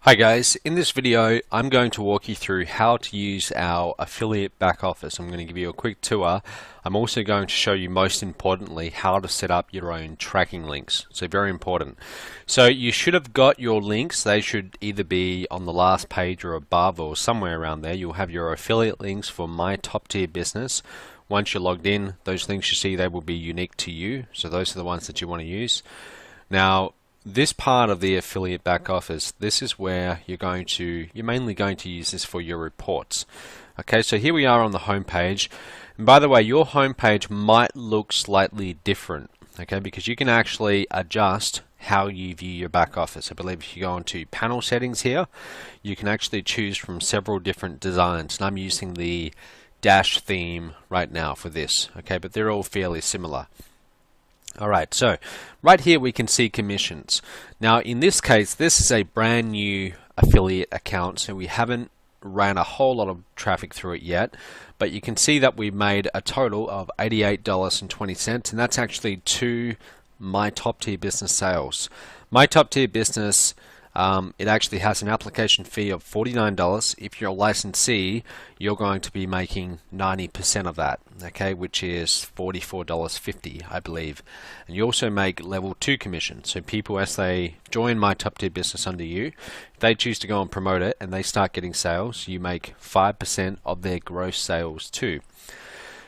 Hi guys, in this video I'm going to walk you through how to use our affiliate back office. I'm going to give you a quick tour. I'm also going to show you, most importantly, how to set up your own tracking links. So very important. So you should have got your links. They should either be on the last page or above or somewhere around there. You'll have your affiliate links for My Top Tier Business. Once you're logged in, those links you see, they will be unique to you. So those are the ones that you want to use. Now, this part of the affiliate back office, this is where you're mainly going to use this for your reports. Okay, so here we are on the home page. And by the way, your home page might look slightly different, okay, because you can actually adjust how you view your back office. I believe if you go into panel settings here, you can actually choose from several different designs. And I'm using the dash theme right now for this, okay, but they're all fairly similar. Alright, so right here we can see commissions. Now in this case, this is a brand new affiliate account, so we haven't ran a whole lot of traffic through it yet, but you can see that we made a total of $88.20, and that's actually to My Top Tier Business sales. My Top Tier Business, it actually has an application fee of $49. If you're a licensee, you're going to be making 90% of that, okay, which is $44.50, I believe. And you also make level 2 commission. So people, as they join My Top Tier Business under you, if they choose to go and promote it and they start getting sales, you make 5% of their gross sales too.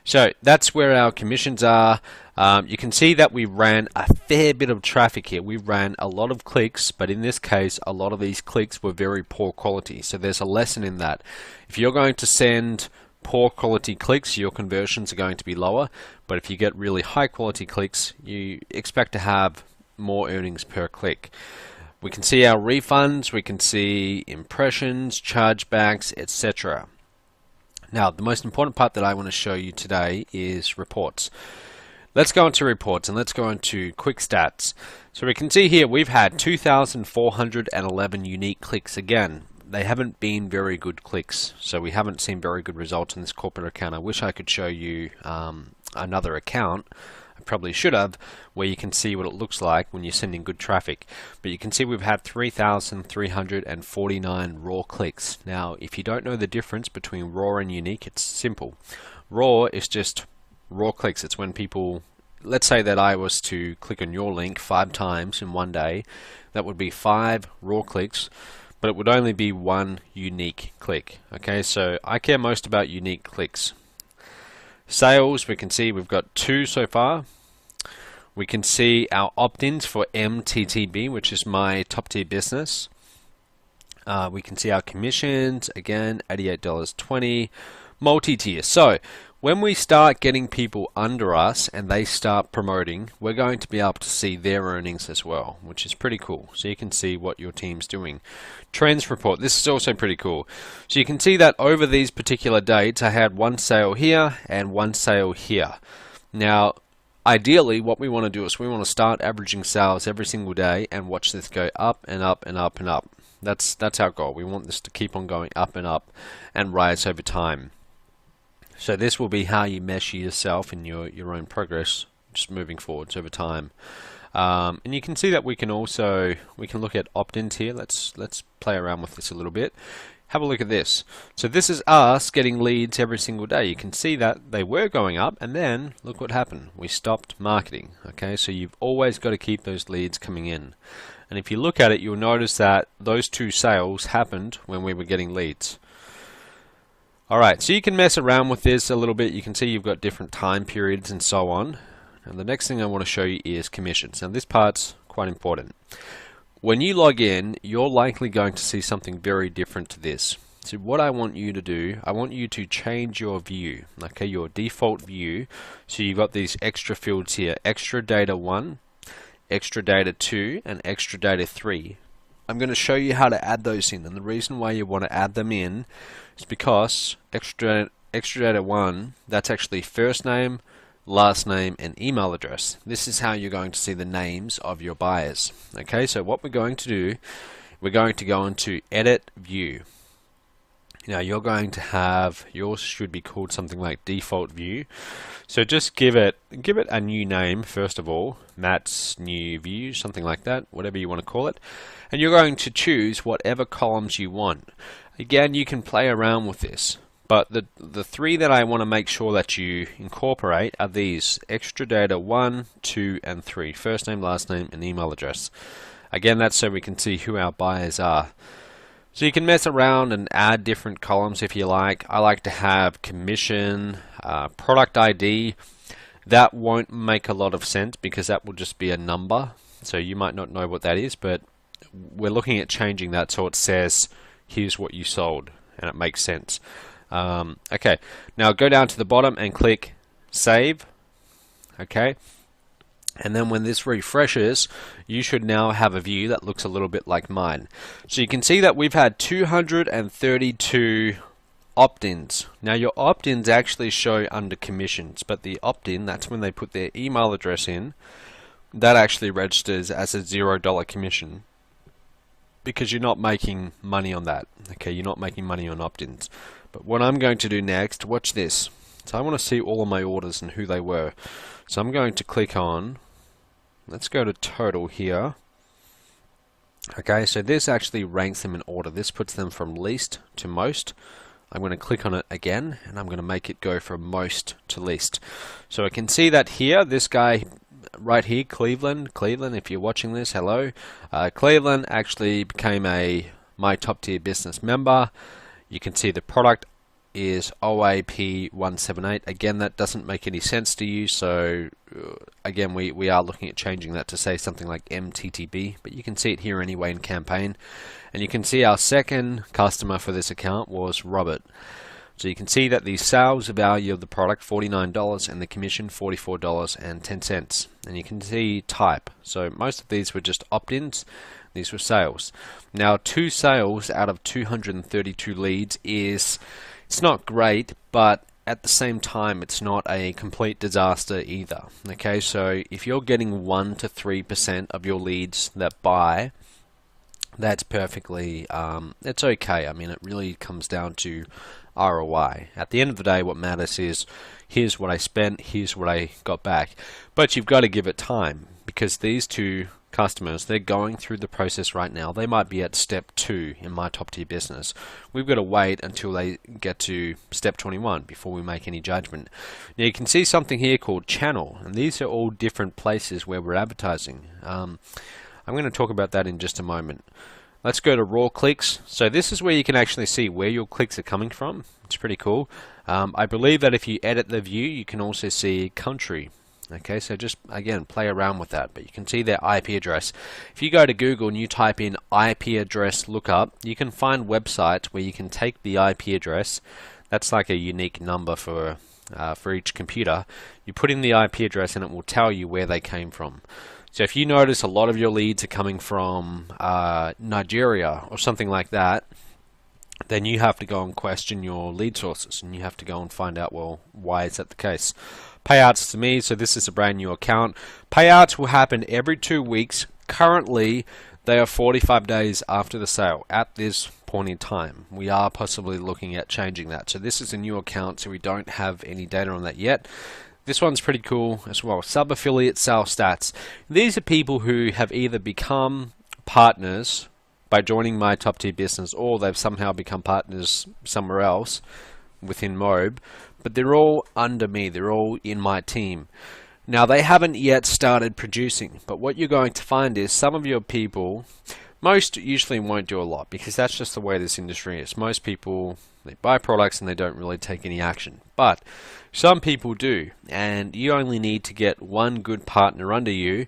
So that's where our commissions are. You can see that we ran a fair bit of traffic here. We ran a lot of clicks, but in this case, a lot of these clicks were very poor quality. So there's a lesson in that. If you're going to send poor quality clicks, your conversions are going to be lower. But if you get really high quality clicks, you expect to have more earnings per click. We can see our refunds, we can see impressions, chargebacks, etc. Now, the most important part that I want to show you today is reports. Let's go into reports and let's go into quick stats. So we can see here we've had 2,411 unique clicks. Again, they haven't been very good clicks, so we haven't seen very good results in this corporate account. I wish I could show you another account. I probably should have, where you can see what it looks like when you're sending good traffic. But you can see we've had 3,349 raw clicks. Now, if you don't know the difference between raw and unique, it's simple. Raw is just raw clicks. It's when people, let's say that I was to click on your link 5 times in one day, that would be 5 raw clicks, but it would only be 1 unique click. Okay, so I care most about unique clicks. Sales, we can see we've got 2 so far. We can see our opt-ins for MTTB, which is My Top Tier Business. We can see our commissions, again, $88.20, multi-tier. So when we start getting people under us and they start promoting, we're going to be able to see their earnings as well, which is pretty cool. So you can see what your team's doing. Trends report, this is also pretty cool. So you can see that over these particular dates, I had 1 sale here and 1 sale here. Now, ideally, what we want to do is we want to start averaging sales every single day and watch this go up and up and up and up. That's our goal. We want this to keep on going up and rise over time. So this will be how you measure yourself in your own progress, just moving forwards over time. And you can see that we can look at opt-ins here. Let's play around with this a little bit. Have a look at this. So this is us getting leads every single day. You can see that they were going up, and then look what happened. We stopped marketing. Okay, so you've always got to keep those leads coming in. And if you look at it, you'll notice that those 2 sales happened when we were getting leads. Alright, so you can mess around with this a little bit. You can see you've got different time periods and so on. And the next thing I want to show you is commissions. Now this part's quite important. When you log in, you're likely going to see something very different to this. So what I want you to do, I want you to change your view, okay, your default view. So you've got these extra fields here, extra data 1, extra data 2, and extra data 3. I'm going to show you how to add those in, and the reason why you want to add them in is because extra data 1, that's actually first name, last name, and email address. This is how you're going to see the names of your buyers. Okay, so what we're going to do, we're going to go into edit view. Now you're going to have, yours should be called something like default view. So just give it a new name first of all, Matt's new view, something like that, whatever you want to call it. And you're going to choose whatever columns you want. Again, you can play around with this, but the three that I want to make sure that you incorporate are these: extra data 1, 2, and 3. First name, last name, and email address. Again, that's so we can see who our buyers are. So you can mess around and add different columns if you like. I like to have commission, product ID. That won't make a lot of sense because that will just be a number. So you might not know what that is, but we're looking at changing that so it says, here's what you sold, and it makes sense. Okay, now go down to the bottom and click Save. Okay. And then when this refreshes, you should now have a view that looks a little bit like mine. So you can see that we've had 232 opt-ins. Now your opt-ins actually show under commissions, but the opt-in, that's when they put their email address in, that actually registers as a $0 commission because you're not making money on that. Okay, you're not making money on opt-ins. But what I'm going to do next, watch this. So I want to see all of my orders and who they were. So I'm going to click on, let's go to total here. Okay, so this actually ranks them in order. This puts them from least to most. I'm going to click on it again, and I'm going to make it go from most to least. So I can see that here, this guy right here, Cleveland, if you're watching this, hello. Cleveland actually became my top tier business member. You can see the product is OAP 178. Again, that doesn't make any sense to you, so again we are looking at changing that to say something like MTTB, but you can see it here anyway in campaign. And you can see our second customer for this account was Robert. So you can see that the sales value of the product $49 and the commission $44.10. And you can see type. So most of these were just opt-ins. These were sales. Now 2 sales out of 232 leads is, it's not great, but at the same time it's not a complete disaster either. Okay, so if you're getting 1 to 3% of your leads that buy, that's perfectly, it's okay. I mean, it really comes down to ROI. At the end of the day, what matters is, here's what I spent, here's what I got back. But you've got to give it time, because these 2 customers, they're going through the process right now. They might be at step 2 in my top tier business. We've got to wait until they get to step 21 before we make any judgment. Now you can see something here called channel, and these are all different places where we're advertising. I'm going to talk about that in just a moment. Let's go to raw clicks. So this is where you can actually see where your clicks are coming from. It's pretty cool. I believe that if you edit the view, you can also see country. Okay, so just again play around with that, but you can see their IP address. If you go to Google and you type in IP address lookup, you can find websites where you can take the IP address. That's like a unique number for each computer. You put in the IP address and it will tell you where they came from. So if you notice a lot of your leads are coming from Nigeria or something like that, then you have to go and question your lead sources, and you have to go and find out, well, why is that the case? Payouts to me, so this is a brand new account. Payouts will happen every 2 weeks. Currently, they are 45 days after the sale at this point in time. We are possibly looking at changing that. So this is a new account, so we don't have any data on that yet. This one's pretty cool as well. Sub-affiliate sales stats. These are people who have either become partners by joining my top tier business, or they've somehow become partners somewhere else within MOBE, but they're all under me. They're all in my team. Now they haven't yet started producing, but what you're going to find is some of your people, most usually won't do a lot, because that's just the way this industry is. Most people, they buy products and they don't really take any action, but some people do, and you only need to get one good partner under you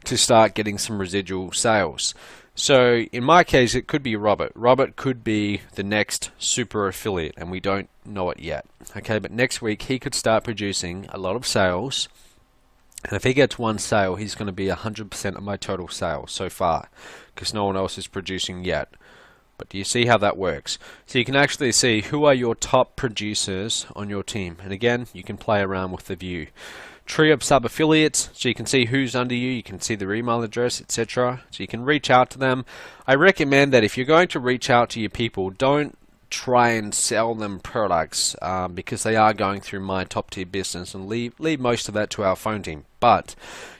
to start getting some residual sales. So in my case, it could be Robert. Robert could be the next super affiliate, and we don't know it yet. Okay, but next week he could start producing a lot of sales, and if he gets one sale, he's going to be 100% of my total sales so far, because no one else is producing yet. But do you see how that works? So you can actually see who are your top producers on your team, and again, you can play around with the view. Tree of sub-affiliates, so you can see who's under you, you can see their email address, etc. So you can reach out to them. I recommend that if you're going to reach out to your people, don't try and sell them products because they are going through my top tier business, and leave most of that to our phone team. But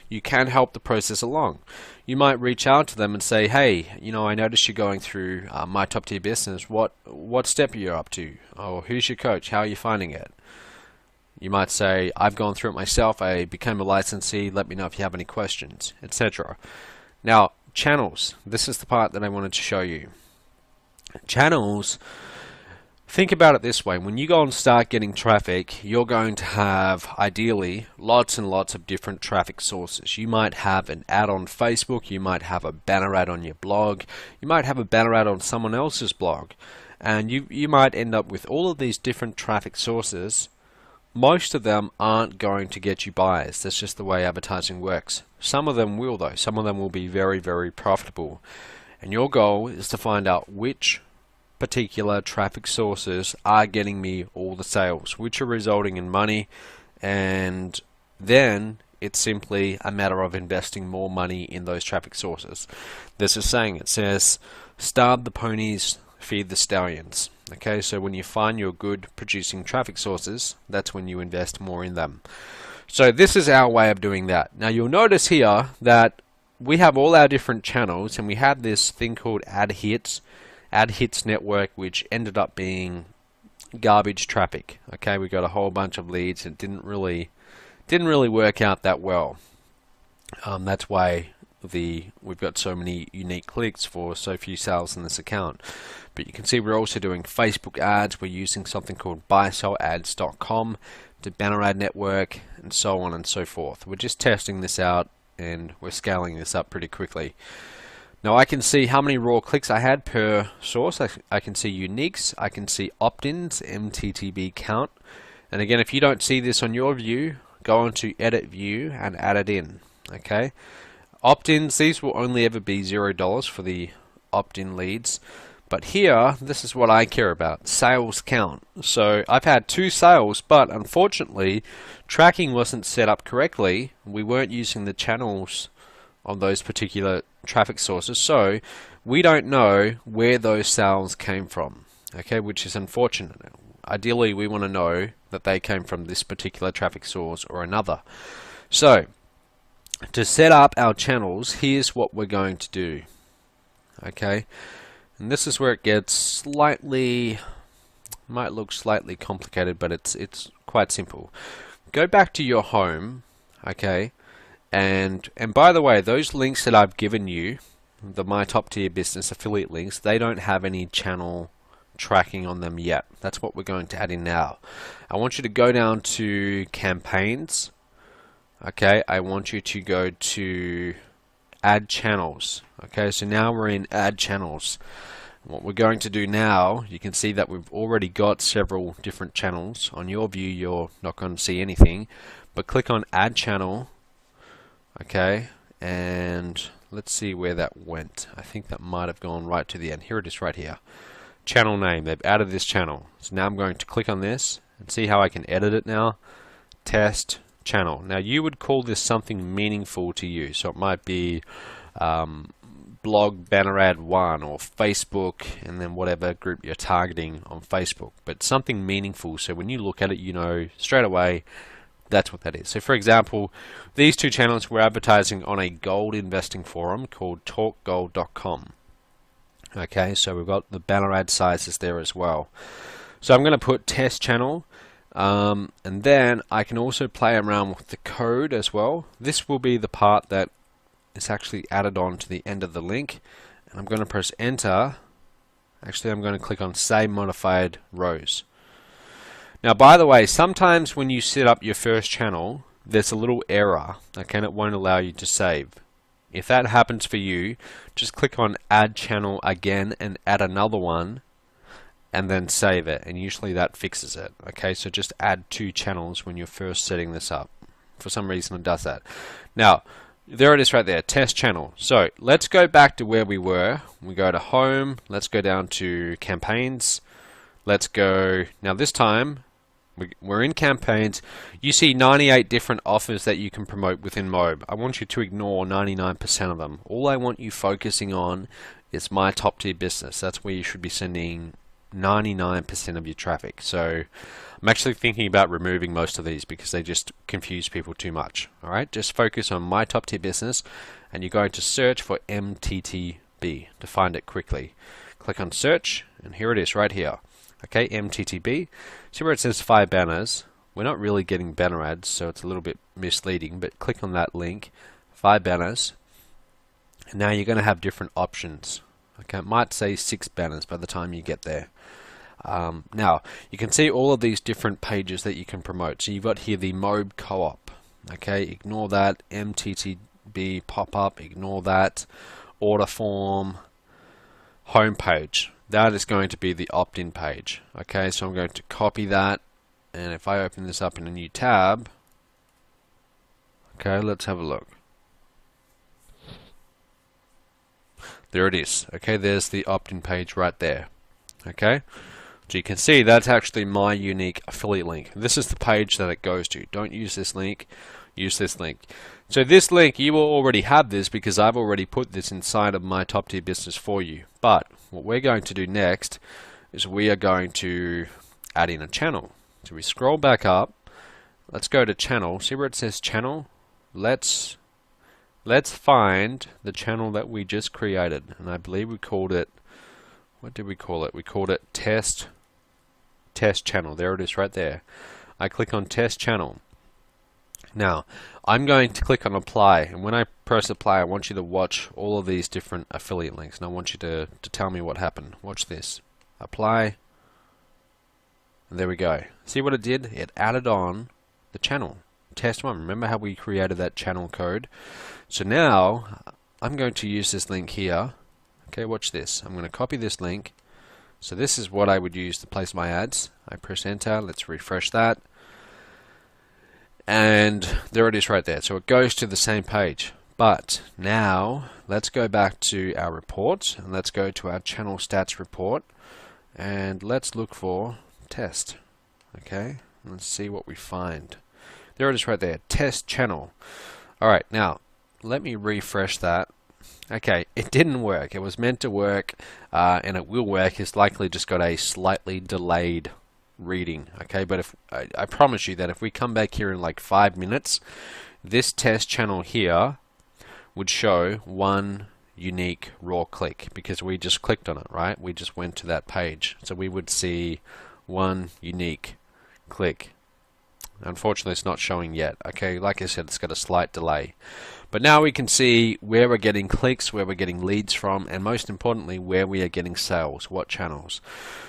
you can help the process along. You might reach out to them and say, hey, you know, I noticed you're going through my top tier business. What step are you up to? Or who's your coach? How are you finding it? You might say, I've gone through it myself. I became a licensee. Let me know if you have any questions, etc. Now, channels. This is the part that I wanted to show you. Channels, think about it this way. When you go and start getting traffic, you're going to have, ideally, lots and lots of different traffic sources. You might have an ad on Facebook. You might have a banner ad on your blog. You might have a banner ad on someone else's blog. And you might end up with all of these different traffic sources. Most of them aren't going to get you buyers. That's just the way advertising works. Some of them will, though. Some of them will be very, very profitable. And your goal is to find out which particular traffic sources are getting me all the sales, which are resulting in money, and then it's simply a matter of investing more money in those traffic sources. This is saying, it says, starve the ponies, feed the stallions. Okay, so when you find your good producing traffic sources, that's when you invest more in them. So this is our way of doing that. Now you'll notice here that we have all our different channels, and we had this thing called Ad Hits network, which ended up being garbage traffic. Okay, we got a whole bunch of leads. It didn't really work out that well. That's why we've got so many unique clicks for so few sales in this account. But you can see we're also doing Facebook ads. We're using something called buysellads.com to banner ad network, and so on and so forth. We're just testing this out, and we're scaling this up pretty quickly. Now I can see how many raw clicks I had per source. I can see uniques, I can see opt-ins, MTTB count. And again, if you don't see this on your view, go on to edit view and add it in. Okay, opt-ins, these will only ever be $0 for the opt-in leads. But here, this is what I care about, sales count. So I've had 2 sales, but unfortunately, tracking wasn't set up correctly. We weren't using the channels on those particular traffic sources, so we don't know where those sales came from. Okay, which is unfortunate. Ideally, we want to know that they came from this particular traffic source or another. So, to set up our channels, here's what we're going to do. Okay. And this is where it gets slightly, might look slightly complicated, but it's quite simple. Go back to your home, okay, and by the way, those links that I've given you, the My Top Tier Business affiliate links, they don't have any channel tracking on them yet. That's what we're going to add in now. I want you to go down to campaigns, okay, I want you to go to add channels. Okay, so now we're in add channels. What we're going to do now, you can see that we've already got several different channels. On your view, you're not going to see anything, but click on add channel. Okay, and let's see where that went. I think that might have gone right to the end. Here it is right here. Channel name, they've added this channel. So now I'm going to click on this and see how I can edit it now. Test channel. Now you would call this something meaningful to you. So it might be blog banner ad 1 or Facebook, and then whatever group you're targeting on Facebook, but something meaningful, so when you look at it, you know straight away that's what that is. So for example, these 2 channels were advertising on a gold investing forum called talkgold.com. okay, so we've got the banner ad sizes there as well. So I'm going to put test channel, and then I can also play around with the code as well. This will be the part that it's actually added on to the end of the link, and I'm going to press enter. Actually, I'm going to click on save modified rows. Now by the way, sometimes when you set up your first channel, there's a little error, okay, and it won't allow you to save. If that happens for you, just click on add channel again and add another one, and then save it, and usually that fixes it. Okay, so just add 2 channels when you're first setting this up. For some reason it does that. Now there it is right there, test channel. So let's go back to where we were. We go to home, let's go down to campaigns, let's go, now this time we're in campaigns. You see 98 different offers that you can promote within MOBE. I want you to ignore 99% of them. All I want you focusing on is My Top Tier Business. That's where you should be sending 99% of your traffic. So I'm actually thinking about removing most of these because they just confuse people too much. All right, just focus on my top tier business, and you're going to search for MTTB to find it quickly. Click on search, and here it is right here. Okay, MTTB. See where it says 5 banners? We're not really getting banner ads, so it's a little bit misleading, but click on that link, 5 banners, and now you're going to have different options. Okay, it might say 6 banners by the time you get there. Now, you can see all of these different pages that you can promote. So you've got here the MOBE co-op. Okay, ignore that. MTTB pop-up, ignore that. Order form, homepage. That is going to be the opt-in page. Okay, so I'm going to copy that, and if I open this up in a new tab, okay, let's have a look. There it is. Okay, there's the opt-in page right there. Okay, so you can see that's actually my unique affiliate link. This is the page that it goes to. Don't use this link, use this link. So this link, you will already have this because I've already put this inside of my top tier business for you. But what we're going to do next is we are going to add in a channel. So we scroll back up. Let's go to channel. See where it says channel? Let's find the channel that we just created, and I believe we called it, what did we call it? We called it test channel. There it is right there. I click on test channel. Now I'm going to click on apply, and when I press apply, I want you to watch all of these different affiliate links, and I want you to tell me what happened. Watch this. Apply, and there we go. See what it did? It added on the channel. Test 1. Remember how we created that channel code? So now I'm going to use this link here. Okay, watch this. I'm going to copy this link. So this is what I would use to place my ads. I press enter. Let's refresh that. And there it is right there. So it goes to the same page. But now let's go back to our report, and let's go to our channel stats report, and let's look for test. Okay, let's see what we find. There it is right there, test channel. Alright, now let me refresh that. Okay, it didn't work. It was meant to work, and it will work. It's likely just got a slightly delayed reading. Okay, but if I promise you that if we come back here in like 5 minutes, this test channel here would show 1 unique raw click because we just clicked on it, right? We just went to that page. So we would see 1 unique click. Unfortunately, it's not showing yet. Okay, like I said, it's got a slight delay. But now we can see where we're getting clicks, where we're getting leads from, and most importantly, where we are getting sales, what channels.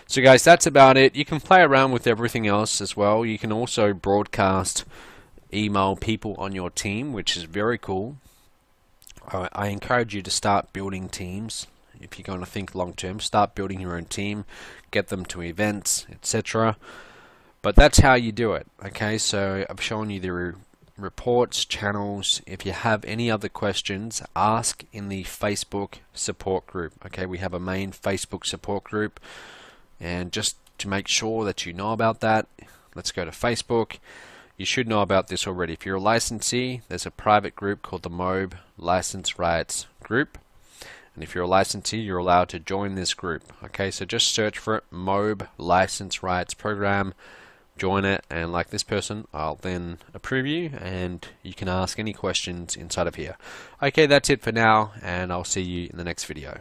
So guys, that's about it. You can play around with everything else as well. You can also broadcast email people on your team, which is very cool. I encourage you to start building teams. If you're going to think long term, start building your own team, get them to events, etc. But that's how you do it. Okay, so I've shown you the reports, channels. If you have any other questions, ask in the Facebook support group. Okay, we have a main Facebook support group, and just to make sure that you know about that, let's go to Facebook. You should know about this already. If you're a licensee, there's a private group called the MOBE License Rights Group. And if you're a licensee, you're allowed to join this group. Okay, so just search for it, MOBE License Rights Program. Join it, and like this person, I'll then approve you, and you can ask any questions inside of here. Okay, that's it for now, and I'll see you in the next video.